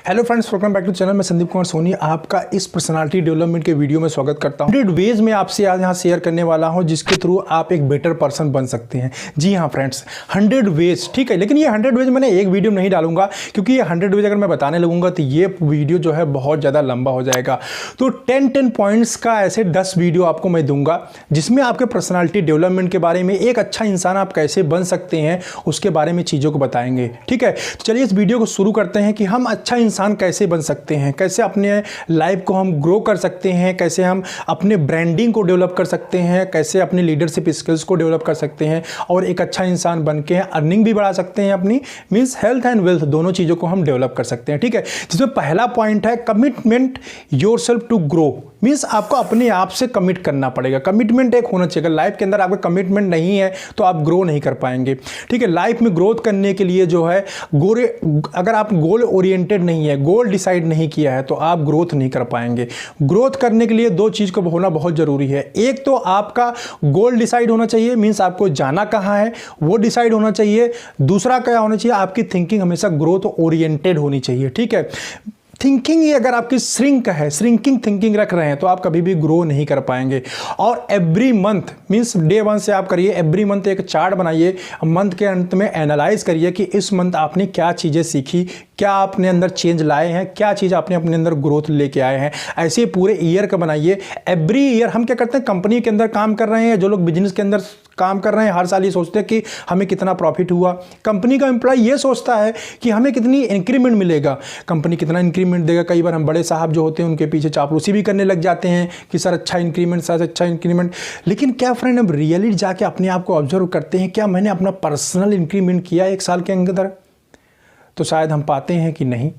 Hello friends, welcome back to channel. मैं संदीप कुमार सोनी आपका इस पर्सनालिटी डेवलपमेंट के वीडियो में स्वागत करता हूं। 100 वेज में आपसे आज यहाँ शेयर करने वाला हूं जिसके थ्रू आप एक बेटर पर्सन बन सकते हैं। जी हाँ फ्रेंड्स, 100 वेज, ठीक है। लेकिन ये 100 वेज मैंने एक वीडियो में नहीं डालूंगा, क्योंकि ये 100 वेज अगर मैं बताने लगूंगा तो ये वीडियो जो है बहुत ज़्यादा लंबा हो जाएगा। तो 10 पॉइंट्स का ऐसे 10 वीडियो आपको मैं दूंगा जिसमें आपके पर्सनालिटी डेवलपमेंट के बारे में, एक अच्छा इंसान आप कैसे बन सकते हैं उसके बारे में चीज़ों को बताएंगे, ठीक है। तो चलिए इस वीडियो को शुरू करते हैं कि हम अच्छा इंसान कैसे बन सकते हैं, कैसे अपने लाइफ को हम ग्रो कर सकते हैं, कैसे हम अपने ब्रांडिंग को डेवलप कर सकते हैं, कैसे अपनी लीडरशिप स्किल्स को डेवलप कर सकते हैं और एक अच्छा इंसान बन के अर्निंग भी बढ़ा सकते हैं अपनी, मीन्स हेल्थ एंड वेल्थ दोनों चीज़ों को हम डेवलप कर सकते हैं, ठीक है। जिसमें पहला पॉइंट है commitment yourself to grow. Means आपको अपने आप से कमिट करना पड़ेगा। कमिटमेंट एक होना चाहिए। अगर लाइफ के अंदर आपका कमिटमेंट नहीं है तो आप ग्रो नहीं कर पाएंगे, ठीक है। लाइफ में ग्रोथ करने के लिए जो है अगर आप गोल ओरिएंटेड नहीं है, गोल डिसाइड नहीं किया है तो आप ग्रोथ नहीं कर पाएंगे। ग्रोथ करने के लिए दो चीज़ को होना बहुत ज़रूरी है। एक तो आपका गोल डिसाइड होना चाहिए, मीन्स आपको जाना कहाँ है वो डिसाइड होना चाहिए। दूसरा क्या होना चाहिए, आपकी थिंकिंग हमेशा ग्रोथ ओरिएंटेड होनी चाहिए, ठीक है। थिंकिंग ही अगर आपकी श्रिंकिंग थिंकिंग रख रहे हैं तो आप कभी भी ग्रो नहीं कर पाएंगे। और एवरी मंथ, मीन्स डे 1 से आप करिए, एवरी मंथ एक चार्ट बनाइए, मंथ के अंत में एनालाइज करिए कि इस मंथ आपने क्या चीज़ें सीखी, क्या आपने अंदर चेंज लाए हैं, क्या चीज़ आपने अपने अंदर ग्रोथ लेके आए हैं। ऐसे पूरे ईयर का बनाइए। एवरी ईयर हम क्या करते हैं, कंपनी के अंदर काम कर रहे हैं, जो लोग बिजनेस के अंदर काम कर रहे हैं, हर साल ये सोचते हैं कि हमें कितना प्रॉफिट हुआ। कंपनी का एम्प्लॉय ये सोचता है कि हमें कितनी इंक्रीमेंट मिलेगा, कंपनी कितना इंक्रीमेंट देगा। कई बार हम बड़े साहब जो होते हैं उनके पीछे चापलूसी भी करने लग जाते हैं कि सर अच्छा इंक्रीमेंट, सर अच्छा इंक्रीमेंट। लेकिन क्या फ्रेंड, हम रियली जाके अपने आप को ऑब्जर्व करते हैं, क्या मैंने अपना पर्सनल इंक्रीमेंट किया 1 साल के अंदर? तो शायद हम पाते हैं कि नहीं।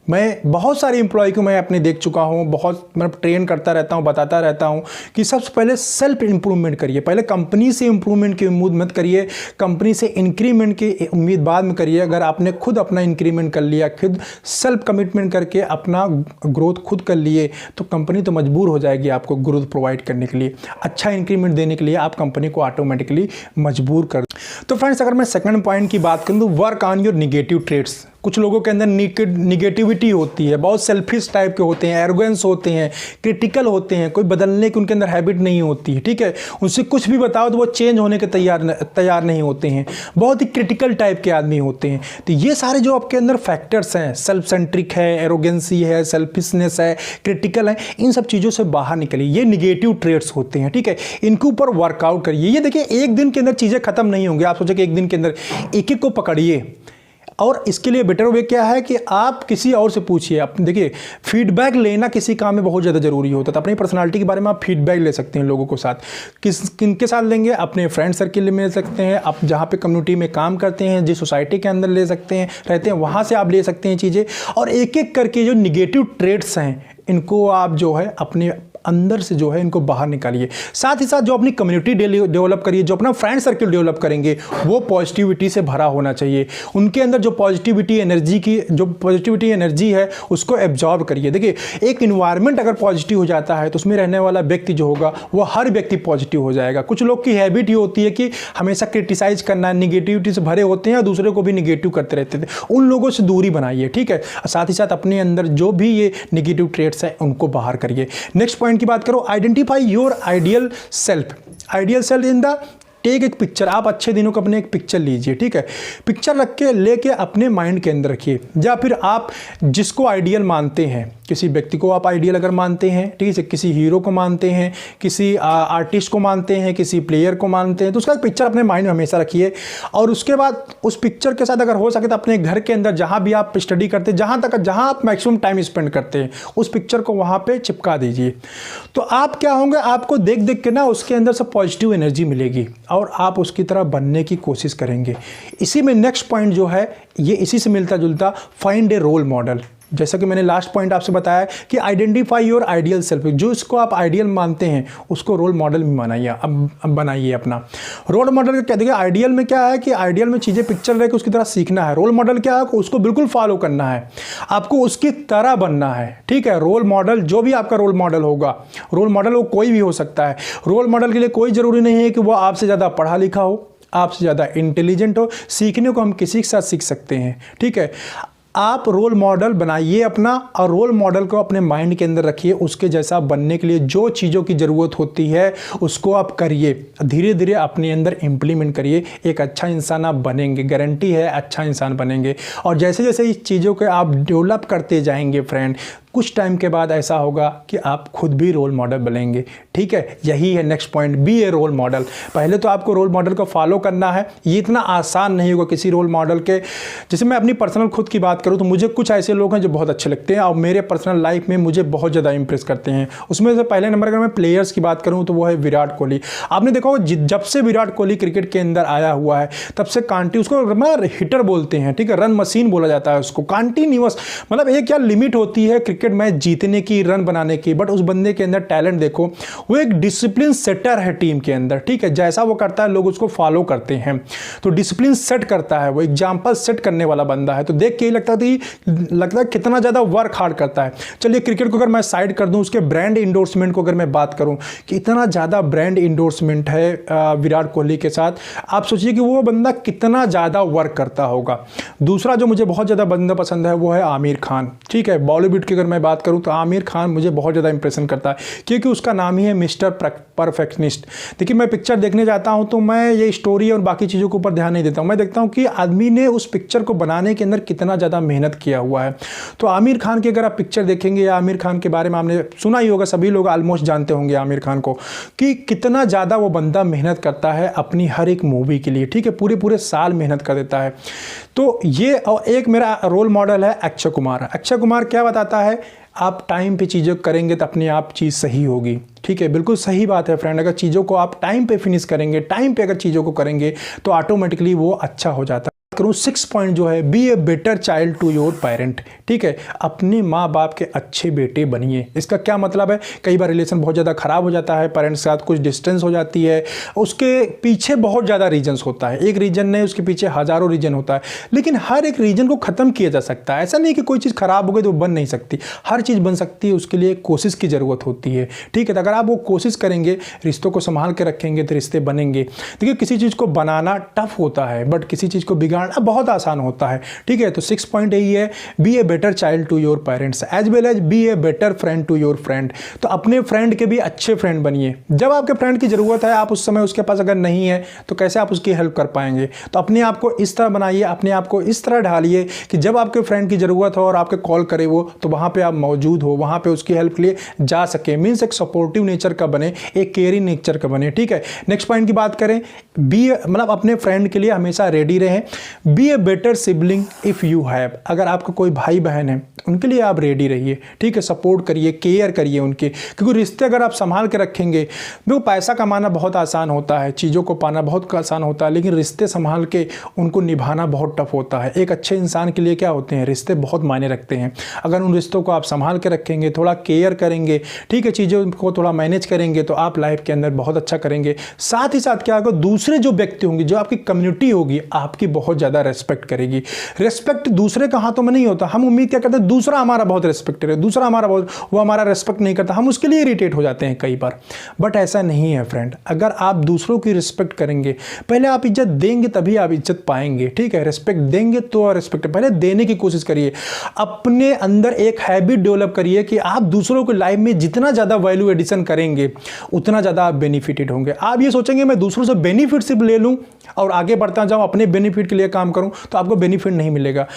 मैं बहुत सारे एम्प्लॉय को मैं अपने देख चुका हूँ, बहुत मतलब ट्रेन करता रहता हूँ, बताता रहता हूँ कि सबसे पहले सेल्फ इंप्रूवमेंट करिए। पहले कंपनी से इंप्रूवमेंट की उम्मीद मत करिए, कंपनी से इंक्रीमेंट की उम्मीद बाद में करिए। अगर आपने खुद अपना इंक्रीमेंट कर लिया, खुद सेल्फ कमिटमेंट करके अपना ग्रोथ खुद कर लिए, तो कंपनी तो मजबूर हो जाएगी आपको ग्रोथ प्रोवाइड करने के लिए, अच्छा इंक्रीमेंट देने के लिए आप कंपनी को ऑटोमेटिकली मजबूर कर। तो फ्रेंड्स, अगर मैं सेकंड पॉइंट की बात करूँ तो work on your negative trades. कुछ लोगों के अंदर निगेटिविटी होती है, बहुत सेल्फिश टाइप के होते हैं, एरोगेंस होते हैं, क्रिटिकल होते हैं, कोई बदलने की उनके अंदर हैबिट नहीं होती है, ठीक है। उनसे कुछ भी बताओ तो वो चेंज होने के तैयार नहीं होते हैं, बहुत ही क्रिटिकल टाइप के आदमी होते हैं। तो ये सारे जो आपके अंदर फैक्टर्स हैं, सेल्फ सेंट्रिक है, एरोगेंसी है, सेल्फिशनेस है, क्रिटिकल है, इन सब चीज़ों से बाहर निकलिए। ये निगेटिव ट्रेड्स होते हैं, ठीक है। इनके ऊपर वर्कआउट करिए। ये देखिए, एक दिन के अंदर चीज़ें खत्म नहीं होंगी। आप सोचें कि एक दिन के अंदर एक एक को पकड़िए, और इसके लिए बेटर वे क्या है कि आप किसी और से पूछिए। आप देखिए, फीडबैक लेना किसी काम में बहुत ज़्यादा ज़रूरी होता है। तो अपनी पर्सनालिटी के बारे में आप फीडबैक ले सकते हैं लोगों के साथ। किनके साथ लेंगे? अपने फ्रेंड सर्किल में ले सकते हैं, आप जहाँ पे कम्युनिटी में काम करते हैं, जिस सोसाइटी के अंदर ले सकते हैं, रहते हैं, वहाँ से आप ले सकते हैं चीज़ें। और एक एक करके जो निगेटिव ट्रेड्स हैं इनको आप जो है अपने अंदर से जो है इनको बाहर निकालिए। साथ ही साथ जो अपनी कम्युनिटी डेवलप करिए, जो अपना फ्रेंड सर्किल डेवलप करेंगे वो पॉजिटिविटी से भरा होना चाहिए। उनके अंदर जो पॉजिटिविटी एनर्जी है उसको एब्जॉर्ब करिए। देखिए, एक इन्वायरमेंट अगर पॉजिटिव हो जाता है तो उसमें रहने वाला व्यक्ति जो होगा वो हर व्यक्ति पॉजिटिव हो जाएगा। कुछ लोग की हैबिट ये होती है कि हमेशा क्रिटिसाइज करना, निगेटिविटी से भरे होते हैं और दूसरे को भी निगेटिव करते रहते थे। उन लोगों से दूरी बनाइए, ठीक है। साथ ही साथ अपने अंदर जो भी ये निगेटिव ट्रेट्स हैं उनको बाहर करिए। नेक्स्ट पॉइंट की बात करो, identify your ideal self. Ideal self in the take एक पिक्चर। आप अच्छे दिनों का अपने एक पिक्चर लीजिए, ठीक है। पिक्चर रख के लेके अपने माइंड के अंदर रखिए। या फिर आप जिसको आइडियल मानते हैं, किसी व्यक्ति को आप आइडियल अगर मानते हैं, ठीक है, किसी हीरो को मानते हैं, किसी आर्टिस्ट को मानते हैं, किसी प्लेयर को मानते हैं, तो उसका एक पिक्चर अपने माइंड में हमेशा रखिए। और उसके बाद उस पिक्चर के साथ अगर हो सके तो अपने घर के अंदर जहाँ भी आप स्टडी करते हैं, जहाँ आप मैक्सिमम टाइम स्पेंड करते हैं, उस पिक्चर को वहाँ पर चिपका दीजिए। तो आप क्या होंगे, आपको देख देख के ना उसके अंदर से पॉजिटिव एनर्जी मिलेगी और आप उसकी तरह बनने की कोशिश करेंगे। इसी में नेक्स्ट पॉइंट जो है ये इसी से मिलता जुलता, फाइंड ए रोल मॉडल। जैसा कि मैंने लास्ट पॉइंट आपसे बताया कि आइडेंटिफाई योर आइडियल सेल्फ। जो इसको आप आइडियल मानते हैं उसको रोल मॉडल भी बनाइए, अब बनाइए अपना रोल मॉडल। क्या देखिए, आइडियल में क्या है कि आइडियल में चीज़ें पिक्चर रह के उसकी तरह सीखना है। रोल मॉडल क्या है, उसको बिल्कुल फॉलो करना है, आपको उसकी तरह बनना है, ठीक है। रोल मॉडल, जो भी आपका रोल मॉडल होगा, रोल मॉडल वो कोई भी हो सकता है। रोल मॉडल के लिए कोई ज़रूरी नहीं है कि वो आपसे ज़्यादा पढ़ा लिखा हो, आपसे ज़्यादा इंटेलिजेंट हो। सीखने को हम किसी के साथ सीख सकते हैं, ठीक है। आप रोल मॉडल बनाइए अपना, और रोल मॉडल को अपने माइंड के अंदर रखिए। उसके जैसा बनने के लिए जो चीज़ों की ज़रूरत होती है उसको आप करिए, धीरे धीरे अपने अंदर इम्प्लीमेंट करिए। एक अच्छा इंसान आप बनेंगे, गारंटी है अच्छा इंसान बनेंगे। और जैसे जैसे इस चीज़ों को आप डेवलप करते जाएंगे फ्रेंड, कुछ टाइम के बाद ऐसा होगा कि आप खुद भी रोल मॉडल बनेंगे। ठीक है, यही है नेक्स्ट पॉइंट, बी ए रोल मॉडल। पहले तो आपको रोल मॉडल को फॉलो करना है। ये इतना आसान नहीं होगा किसी रोल मॉडल के। जैसे मैं अपनी पर्सनल खुद की बात करूं तो मुझे कुछ ऐसे लोग हैं जो बहुत अच्छे लगते हैं और मेरे पर्सनल लाइफ में मुझे बहुत ज़्यादा इंप्रेस करते हैं। उसमें से पहले नंबर अगर मैं प्लेयर्स की बात करूँ तो वो है विराट कोहली। आपने देखा होगा जब से विराट कोहली क्रिकेट के अंदर आया हुआ है तब से कांटी, उसको हिटर बोलते हैं, ठीक है, रन मशीन बोला जाता है उसको, कंटिन्यूअस। मतलब एक क्या लिमिट होती है क्रिकेट मैच जीतने की, रन बनाने की, बट उस बंदे के अंदर टैलेंट देखो। वो एक डिसिप्लिन सेटर है टीम के अंदर। ठीक है, जैसा वो करता है लोग उसको फॉलो करते हैं, तो डिसिप्लिन सेट करता है, वो एग्जांपल सेट करने वाला बंदा है। तो देख के ही लगता है कितना ज्यादा वर्क हार्ड करता है। चलिए क्रिकेट को अगर मैं साइड कर दूं, उसके ब्रांड इंडोर्समेंट को अगर मैं बात करूं कि इतना ज्यादा ब्रांड इंडोर्समेंट है विराट कोहली के साथ, आप सोचिए कि वो बंदा कितना ज्यादा वर्क करता होगा। दूसरा जो मुझे बहुत ज्यादा बंदा पसंद है वो है आमिर खान। ठीक है, बॉलीवुड की अगर मैं बात करूं तो आमिर खान मुझे बहुत ज़्यादा इंप्रेशन करता है क्योंकि उसका नाम ही है मिस्टर परफेक्शनिस्ट। देखिए मैं पिक्चर देखने जाता हूं तो मैं ये स्टोरी और बाकी चीज़ों के ऊपर ध्यान नहीं देता हूं, मैं देखता हूं कि आदमी ने उस पिक्चर को बनाने के अंदर कितना ज़्यादा मेहनत किया हुआ है। तो आमिर खान की अगर आप पिक्चर देखेंगे या आमिर खान के बारे में आपने सुना ही होगा, सभी लोग ऑलमोस्ट जानते होंगे आमिर खान को कि कितना ज़्यादा वो बंदा मेहनत करता है अपनी हर एक मूवी के लिए। ठीक है, पूरे पूरे साल मेहनत कर देता है। तो ये, और एक मेरा रोल मॉडल है अक्षय कुमार। अक्षय कुमार क्या बताता है, आप टाइम पे चीज़ें करेंगे तो अपने आप चीज़ सही होगी। ठीक है, बिल्कुल सही बात है फ्रेंड। अगर चीज़ों को आप टाइम पे फिनिश करेंगे, टाइम पे अगर चीज़ों को करेंगे तो ऑटोमेटिकली वो अच्छा हो जाता है। करूँ 6 पॉइंट जो है, be a better child to your parent. ठीक है, अपने माँ बाप के अच्छे बेटे बनिए। इसका क्या मतलब है, कई बार रिलेशन बहुत ज़्यादा खराब हो जाता है पेरेंट्स के साथ, कुछ डिस्टेंस हो जाती है, उसके पीछे बहुत ज़्यादा रीजन्स होता है। एक रीजन नहीं, उसके पीछे हज़ारों रीजन होता है, लेकिन हर एक रीजन को ख़त्म किया जा सकता है। ऐसा नहीं कि कोई चीज़ खराब हो गई तो बन नहीं सकती, हर चीज़ बन सकती है, उसके लिए कोशिश की ज़रूरत होती है। ठीक है, तो अगर आप वो कोशिश करेंगे, रिश्तों को संभाल के रखेंगे तो रिश्ते बनेंगे। देखिए किसी चीज़ को बनाना टफ होता है बट किसी चीज़ को बिगाड़ना बहुत आसान होता है। ठीक है, तो 6 पॉइंट यही है, be a better child to your parents as well as be a better friend to your friend. तो अपने फ्रेंड के भी अच्छे फ्रेंड बनिए। जब आपके फ्रेंड की ज़रूरत है, आप उस समय उसके पास अगर नहीं है तो कैसे आप उसकी हेल्प कर पाएंगे। तो अपने आप को इस तरह बनाइए, अपने आप को इस तरह ढालिए कि जब आपके फ्रेंड की ज़रूरत हो और आपके कॉल करे वो, तो वहाँ पर आप मौजूद हो, वहाँ पर उसकी हेल्प के लिए जा सके। मीन्स एक सपोर्टिव नेचर का बने, एक केयरिंग नेचर का बने। ठीक है, नेक्स्ट पॉइंट की बात करें, बी मतलब अपने फ्रेंड के लिए हमेशा रेडी रहें। Be a better sibling if you have, अगर आपका कोई भाई बहन है उनके लिए आप रेडी रहिए। ठीक है, सपोर्ट करिए, केयर करिए उनके, क्योंकि रिश्ते अगर आप संभाल के रखेंगे, देखो पैसा कमाना बहुत आसान होता है, चीज़ों को पाना बहुत आसान होता है, लेकिन रिश्ते संभाल के उनको निभाना बहुत टफ होता है। एक अच्छे इंसान के लिए क्या होते हैं, रिश्ते बहुत मायने रखते हैं। अगर उन रिश्तों को आप संभाल के रखेंगे, थोड़ा केयर करेंगे, ठीक है, चीज़ों को थोड़ा मैनेज करेंगे तो आप लाइफ के अंदर बहुत अच्छा करेंगे। साथ ही साथ क्या होगा, दूसरे जो व्यक्ति होंगे, जो आपकी कम्युनिटी होगी, आपकी बहुत ज़्यादा रेस्पेक्ट करेगी। रेस्पेक्ट दूसरे का हाथों में नहीं होता। हम उम्मीद क्या करते हैं, दूसरा हमारा बहुत रेस्पेक्ट करे, दूसरा हमारा बहुत, वो हमारा रेस्पेक्ट नहीं करता, हम उसके लिए इरिटेट हो जाते हैं कई बार। बट ऐसा नहीं है फ्रेंड, अगर आप दूसरों की रिस्पेक्ट करेंगे, पहले आप इज्जत देंगे तभी आप इज्जत पाएंगे। ठीक है, रिस्पेक्ट देंगे तो रिस्पेक्ट, पहले देने की कोशिश करिए। अपने अंदर एक हैबिट डेवलप करिए कि आप दूसरों की लाइफ में जितना ज़्यादा वैल्यू एडिशन करेंगे उतना ज़्यादा आप बेनिफिटेड होंगे। आप ये सोचेंगे मैं दूसरों से बेनिफिट सिर्फ ले लूँ और आगे बढ़ता जाऊँ, अपने बेनिफिट के लिए काम करूँ, तो आपको बेनिफिट नहीं मिलेगा।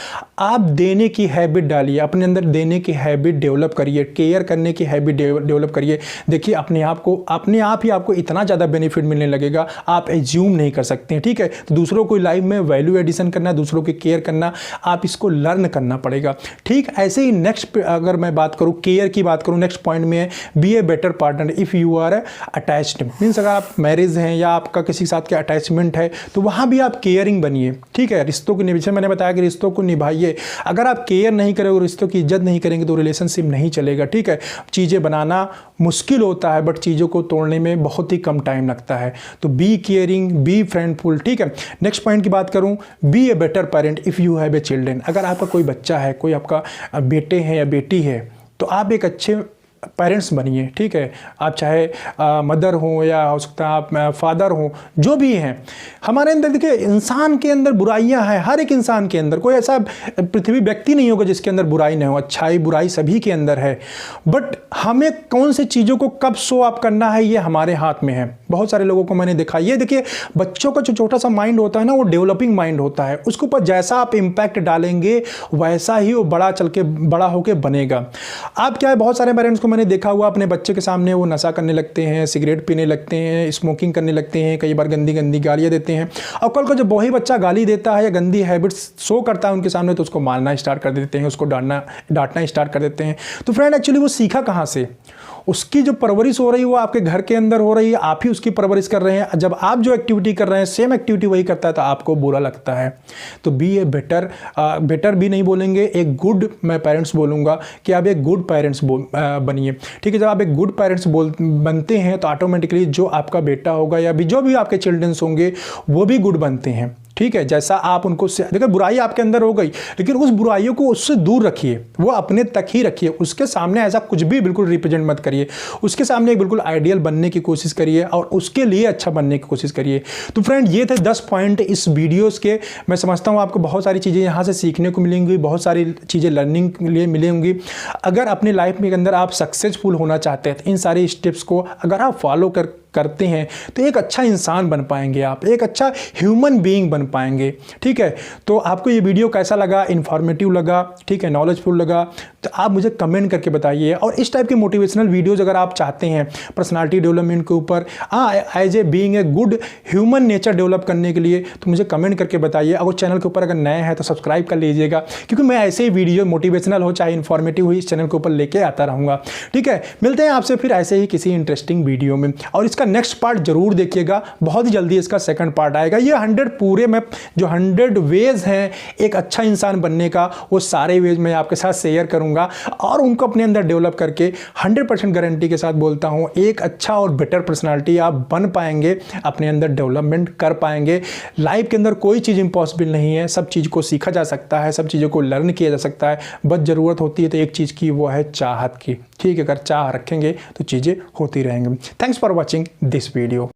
आप देने की हैबिट डालिए, अपने अंदर देने की हैबिट डेवलप करिए, केयर करने की हैबिट डेवलप करिए। देखिए अपने आप ही आपको इतना ज़्यादा बेनिफिट मिलने लगेगा, आप एज्यूम नहीं कर सकते हैं। ठीक है, तो दूसरों को लाइफ में वैल्यू एडिशन करना, दूसरों की केयर करना, आप इसको लर्न करना पड़ेगा। ठीक, ऐसे ही नेक्स्ट अगर मैं बात करूँ, केयर की बात करूँ, नेक्स्ट पॉइंट में है be a better partner if you are attached. Means अगर आप मैरिज हैं या आपका किसी के साथ के अटैचमेंट है तो वहाँ भी आप केयरिंग बनिए। ठीक है, रिश्तों को निभाइए, मैंने बताया कि रिश्तों को निभाइए। अगर आप केयर नहीं करेंगे, रिश्तों की इज्जत नहीं करेंगे तो रिलेशनशिप नहीं चलेगा। ठीक है, चीज़ें बनाना मुश्किल होता है बट चीज़ों को तोड़ने में बहुत ही कम टाइम लगता है। तो बी केयरिंग, बी फ्रेंडफुल। ठीक है, नेक्स्ट पॉइंट की बात करूँ, be a better parent if you have a children. अगर आपका कोई बच्चा है, कोई आपका बेटे हैं या बेटी है, तो आप एक अच्छे पेरेंट्स बनिए, ठीक है। आप चाहे मदर हो या हो सकता है आप फादर हो, जो भी हैं। हमारे अंदर देखिए इंसान के अंदर बुराइयां हैं, हर एक इंसान के अंदर, कोई ऐसा पृथ्वी व्यक्ति नहीं होगा जिसके अंदर बुराई नहीं हो। अच्छाई बुराई सभी के अंदर है, बट हमें कौन सी चीज़ों को कब शो अप करना है ये हमारे हाथ में है। बहुत सारे लोगों को मैंने देखा, ये देखिए बच्चों का जो छोटा सा माइंड होता है ना, वो डेवलपिंग माइंड होता है। उसके ऊपर जैसा आप इम्पैक्ट डालेंगे वैसा ही वो बड़ा होकर बनेगा। आप क्या है, बहुत सारे पेरेंट्स को मैंने देखा हुआ अपने बच्चे के सामने वो नशा करने लगते हैं, सिगरेट पीने लगते हैं, स्मोकिंग करने लगते हैं, कई बार गंदी गंदी गालियाँ देते हैं। और कल को जब वही बच्चा गाली देता है या गंदी हैबिट्स शो करता है उनके सामने, तो उसको मारना स्टार्ट कर देते हैं, उसको डांटना स्टार्ट कर देते हैं। तो फ्रेंड एक्चुअली वो सीखा कहाँ से? उसकी जो परवरिश हो रही है वो आपके घर के अंदर हो रही है, आप ही उसकी परवरिश कर रहे हैं। जब आप जो एक्टिविटी कर रहे हैं सेम एक्टिविटी वही करता है तो आपको बुरा लगता है। तो बी ए बेटर भी नहीं बोलेंगे, एक गुड मैं पेरेंट्स बोलूँगा कि आप एक गुड पेरेंट्स बनिए, ठीक है। जब आप एक गुड पेरेंट्स बनते हैं तो ऑटोमेटिकली जो आपका बेटा होगा या भी जो भी आपके चिल्ड्रंस होंगे वो भी गुड बनते हैं, ठीक है। जैसा आप उनको देखिए, बुराई आपके अंदर हो गई लेकिन उस बुराइयों को उससे दूर रखिए, वो अपने तक ही रखिए। उसके सामने ऐसा कुछ भी बिल्कुल रिप्रेजेंट मत करिए। उसके सामने एक बिल्कुल आइडियल बनने की कोशिश करिए और उसके लिए अच्छा बनने की कोशिश करिए। तो फ्रेंड ये थे 10 पॉइंट इस वीडियोस के। मैं समझता हूँ आपको बहुत सारी चीज़ें यहाँ से सीखने को मिलेंगी, बहुत सारी चीज़ें लर्निंग के लिए मिलेंगी। अगर अपनी लाइफ में अंदर आप सक्सेसफुल होना चाहते हैं तो इन सारी स्टेप्स को अगर आप फॉलो करते हैं तो एक अच्छा इंसान बन पाएंगे, आप एक अच्छा ह्यूमन बीइंग बन पाएंगे, ठीक है। तो आपको ये वीडियो कैसा लगा, इन्फॉर्मेटिव लगा, ठीक है, नॉलेजफुल लगा, तो आप मुझे कमेंट करके बताइए। और इस टाइप के मोटिवेशनल वीडियोस अगर आप चाहते हैं पर्सनालिटी डेवलपमेंट के ऊपर, as a being a good human nature develop करने के लिए, तो मुझे कमेंट करके बताइए। अगर चैनल के ऊपर अगर नए हैं तो सब्सक्राइब कर लीजिएगा, क्योंकि मैं ऐसे ही वीडियो मोटिवेशनल हो चाहे इन्फॉर्मेटिव हो इस चैनल के ऊपर लेके आता रहूँगा, ठीक है। मिलते हैं आपसे फिर ऐसे ही किसी इंटरेस्टिंग वीडियो में, और इसका नेक्स्ट पार्ट जरूर देखिएगा, बहुत ही जल्दी इसका सेकंड पार्ट आएगा। ये 100 पूरे में जो 100 वेज हैं एक अच्छा इंसान बनने का, वो सारे वेज मैं आपके साथ शेयर करूंगा और उनको अपने अंदर डेवलप करके 100% गारंटी के साथ बोलता हूं एक अच्छा और बेटर पर्सनालिटी आप बन पाएंगे, अपने अंदर डेवलपमेंट कर पाएंगे। लाइफ के अंदर कोई चीज़ इंपॉसिबल नहीं है, सब चीज़ को सीखा जा सकता है, सब चीज़ों को लर्न किया जा सकता है। बस ज़रूरत होती है तो एक चीज़ की, वो है चाहत की, ठीक है। अगर चाह रखेंगे तो चीज़ें होती रहेंगी। Thanks for watching this video.